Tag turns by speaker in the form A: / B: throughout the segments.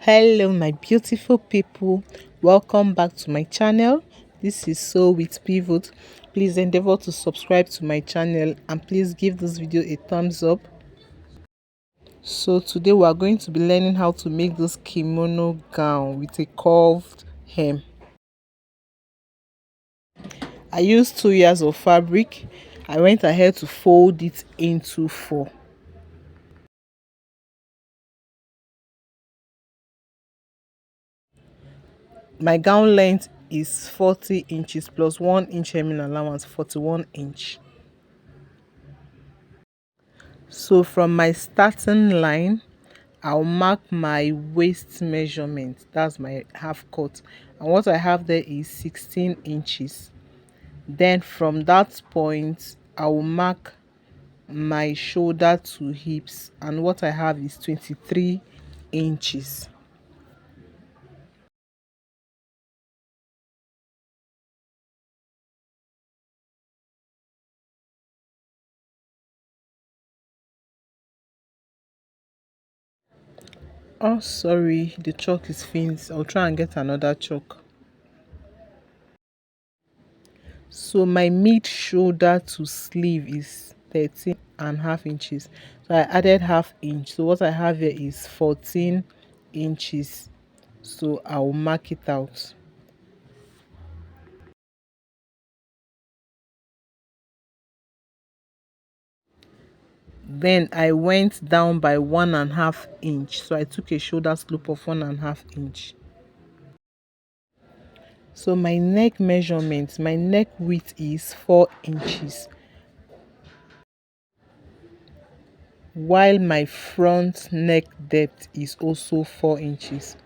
A: Hello, my beautiful people. Welcome back to my channel. This is So with Pivot. Please endeavor to subscribe to my channel and please give this video a thumbs up. So today we are going to be learning how to make this kimono gown with a curved hem. I used 2 yards of fabric. I went ahead to fold it into 4. My gown length is 40 inches plus 1 inch hemming allowance, 41 inch. So from my starting line, I'll mark my waist measurement. That's my half cut. And what I have there is 16 inches. Then from that point, I will mark my shoulder to hips. And what I have is 23 inches. Oh, sorry, the chalk is finished. I'll try and get another chalk. So my mid shoulder to sleeve is 13.5 inches. So I added half inch. So what I have here is 14 inches. So I'll mark it out. Then I went down by 1.5 inch. So I took a shoulder slope of 1.5 inch. So my neck measurement, my neck width is 4 inches. While my front neck depth is also 4 inches.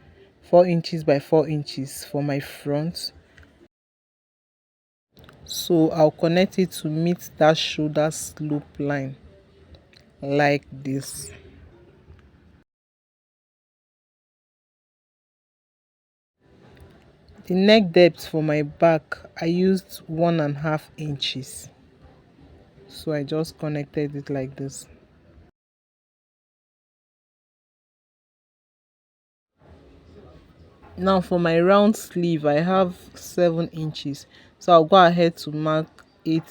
A: 4 inches by 4 inches for my front. So I'll connect it to meet that shoulder slope line like this. The neck depth for my back, I used 1.5 inches. So I just connected it like this. Now for my round sleeve, I have 7 inches. So I'll go ahead to mark 8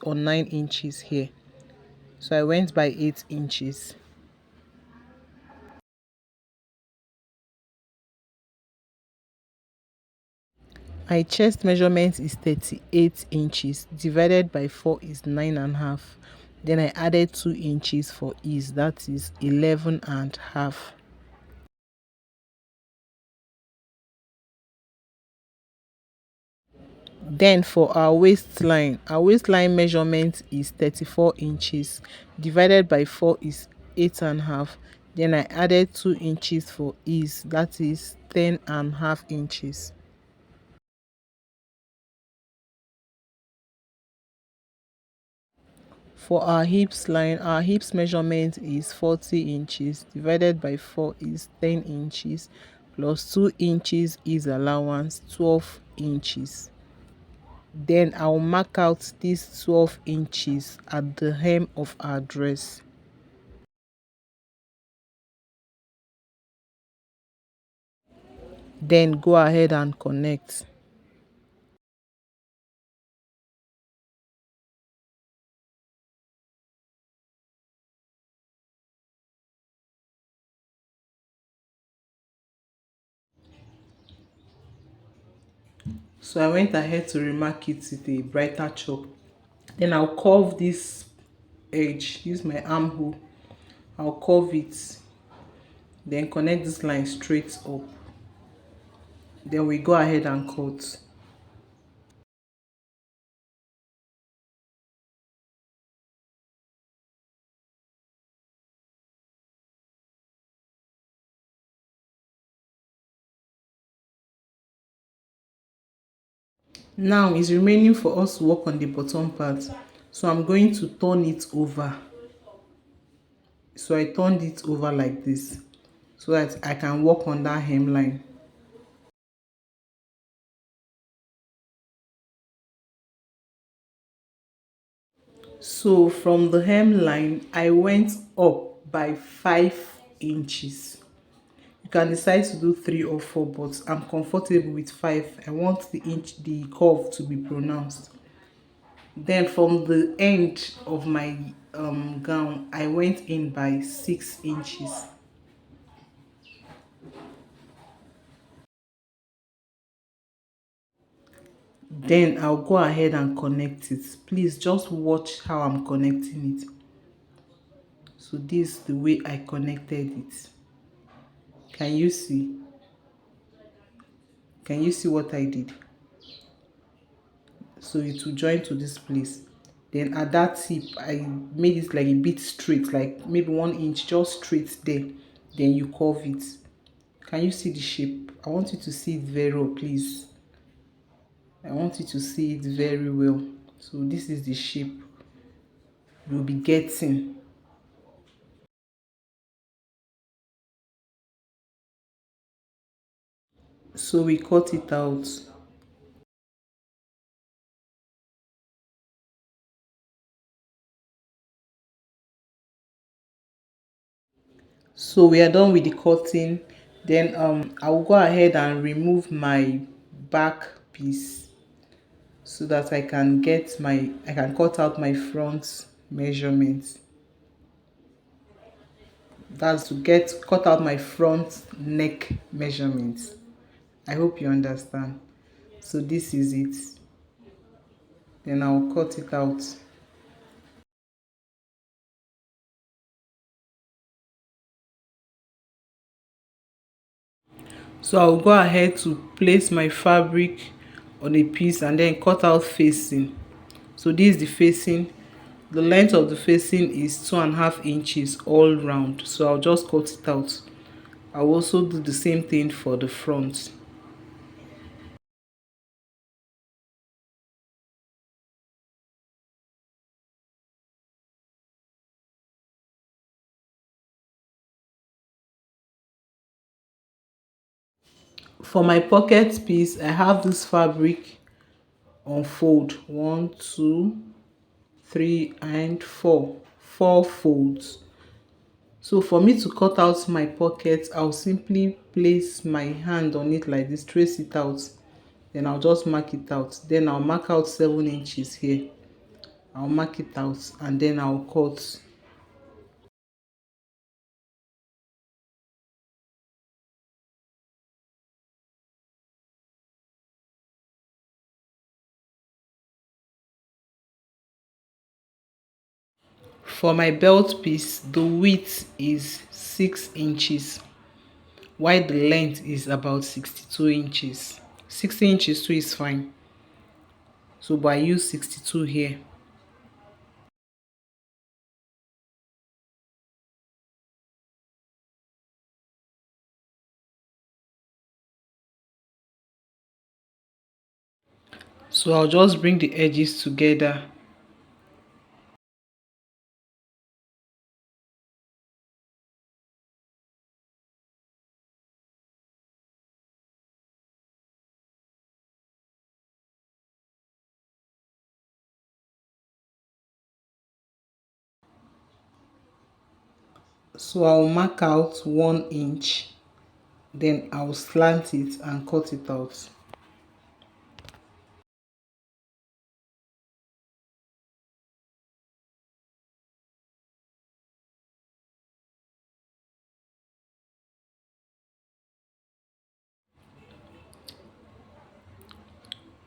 A: or 9 inches here. So I went by 8 inches. My chest measurement is 38 inches. Divided by 4 is 9.5. Then I added 2 inches for ease. That is 11.5. Then for our waistline measurement is 34 inches. Divided by 4 is 8.5. Then I added 2 inches for ease. That is 10.5 inches. For our hips measurement is 40 inches. Divided by 4 is 10 inches. Plus 2 inches is allowance, 12 inches. Then I'll mark out these 12 inches at the hem of our dress. Then go ahead and connect. So I went ahead to remark it with a brighter chalk. Then I'll curve this edge, use my armhole. I'll curve it, then connect this line straight up. Then we go ahead and cut. Now it's remaining for us to work on the bottom part. So I'm going to turn it over. So I turned it over like this so that I can work on that hemline. So from the hemline, I went up by 5 inches. You can decide to do 3 or 4, but I'm comfortable with 5. I want the curve to be pronounced. Then from the end of my gown, I went in by 6 inches. Then I'll go ahead and connect it. Please just watch how I'm connecting it. So this is the way I connected it. Can you see? Can you see what I did? So it will join to this place. Then at that tip, I made it like a bit straight, like maybe 1 inch, just straight there. Then you curve it. Can you see the shape? I want you to see it very well, please. I want you to see it very well. So this is the shape you'll be getting. So we cut it out. So we are done with the cutting. Then I will go ahead and remove my back piece so that I can cut out my front measurements. That's to get cut out my front neck measurements. I hope you understand. So this is it. Then I'll cut it out. So I'll go ahead to place my fabric on a piece and then cut out facing. So this is the facing. The length of the facing is 2.5 inches all round. So I'll just cut it out. I'll also do the same thing for the front. For my pocket piece, I have this fabric on fold. 1, 2, 3 and 4 folds. So for me to cut out my pocket, I'll simply place my hand on it like this, trace it out. Then I'll just mark it out. Then I'll mark out 7 inches here. I'll mark it out and then I'll cut. For my belt piece, the width is 6 inches, while the length is about 62 inches. 60 inches too is fine. So but I use 62 here. So I'll just bring the edges together. So I'll mark out 1 inch, then I'll slant it and cut it out.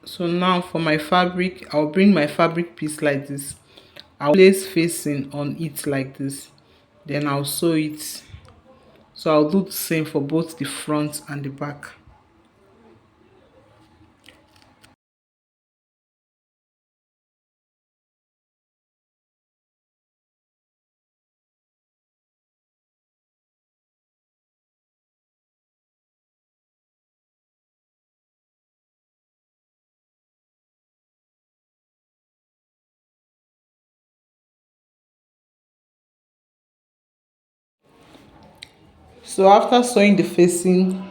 A: So now for my fabric, I'll bring my fabric piece like this. I'll place facing on it like this. Then I'll sew it. So I'll do the same for both the front and the back. So after sewing the facing,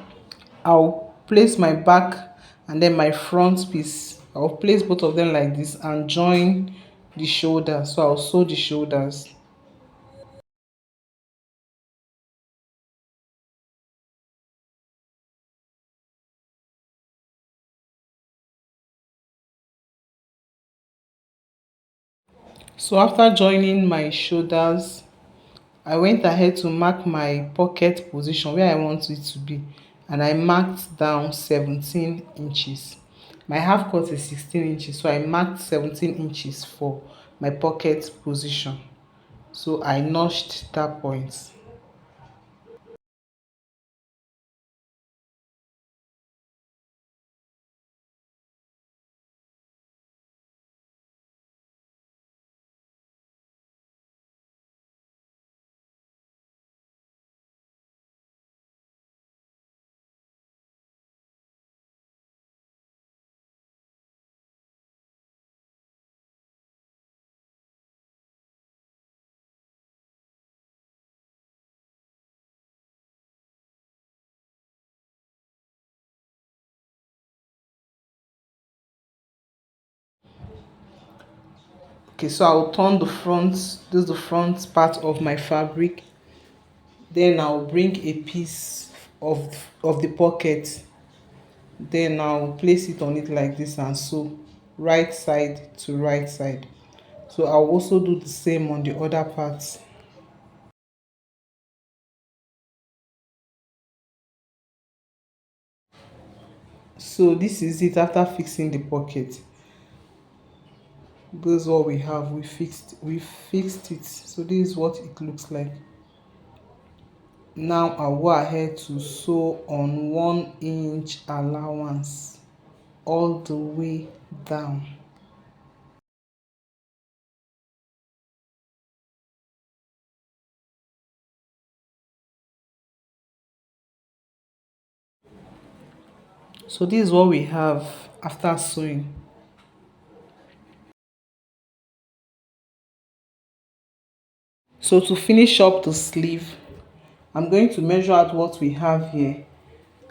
A: I'll place my back and then my front piece. I'll place both of them like this and join the shoulder. So I'll sew the shoulders. So after joining my shoulders, I went ahead to mark my pocket position where I want it to be, and I marked down 17 inches. My half cut is 16 inches, so I marked 17 inches for my pocket position. So I notched that point. Okay, so I'll turn the front, this is the front part of my fabric. Then I'll bring a piece of the pocket. Then I'll place it on it like this and sew right side to right side. So I'll also do the same on the other parts. So this is it after fixing the pocket. This is what we have. We fixed it. So this is what it looks like. Now I'll go ahead to sew on 1 inch allowance all the way down. So this is what we have after sewing. So to finish up the sleeve, I'm going to measure out what we have here.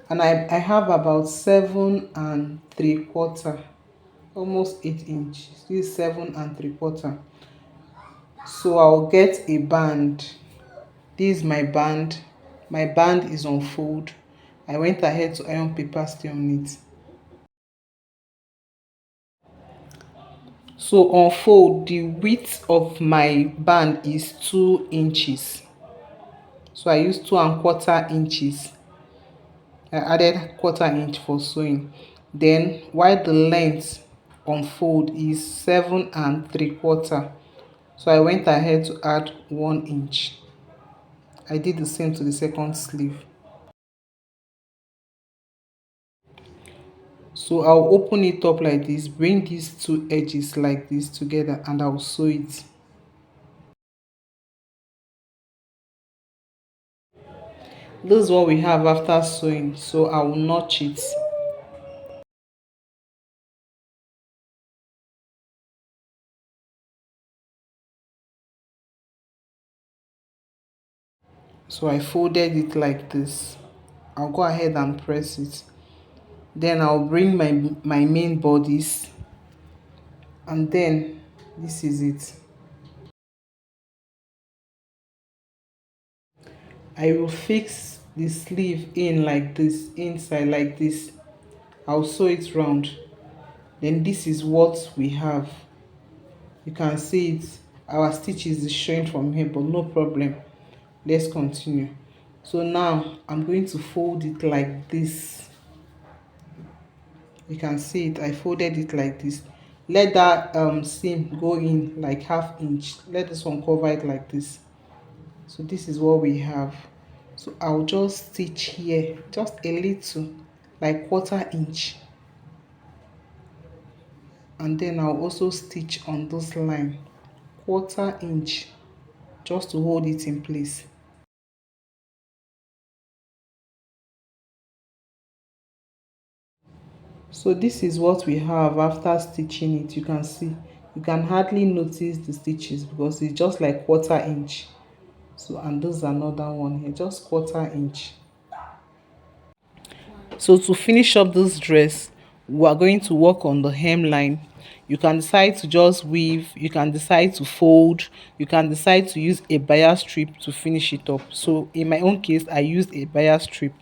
A: And I have about 7 and 3/4, almost 8 inches. This is 7 and 3/4. So I'll get a band. This is my band. My band is on fold. I went ahead to iron paper stay on it. So on fold, the width of my band is 2 inches. So I used 2 and 1/4 inches. I added 1/4 inch for sewing. Then while the length on fold is 7 and 3/4, so I went ahead to add 1 inch. I did the same to the second sleeve. So I'll open it up like this, bring these two edges like this together, and I'll sew it. This is what we have after sewing, so I will notch it. So I folded it like this. I'll go ahead and press it. Then I'll bring my main bodies, and then this is it. I will fix the sleeve in like this, inside like this. I'll sew it round. Then this is what we have. You can see it. Our stitches is showing from here, but no problem. Let's continue. So now I'm going to fold it like this. You can see it. I folded it like this. Let that seam go in like 1/2 inch. Let this one cover it like this. So this is what we have. So I'll just stitch here just a little, like 1/4 inch, and then I'll also stitch on this line 1/4 inch, just to hold it in place. So this is what we have after stitching it. You can see, you can hardly notice the stitches because it's just like 1/4 inch. So, and this is another one here, just 1/4 inch. So to finish up this dress, we are going to work on the hemline. You can decide to just weave, you can decide to fold, you can decide to use a bias strip to finish it up. So in my own case, I used a bias strip,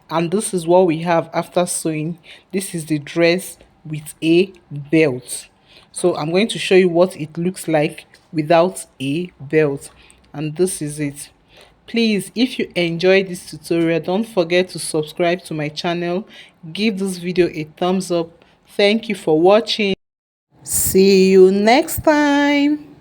A: and this is what we have after sewing. This is the dress with a belt. So I'm going to show you what it looks like without a belt, and this is it. Please, if you enjoyed this tutorial, don't forget to subscribe to my channel. Give this video a thumbs up. Thank you for watching. See you next time.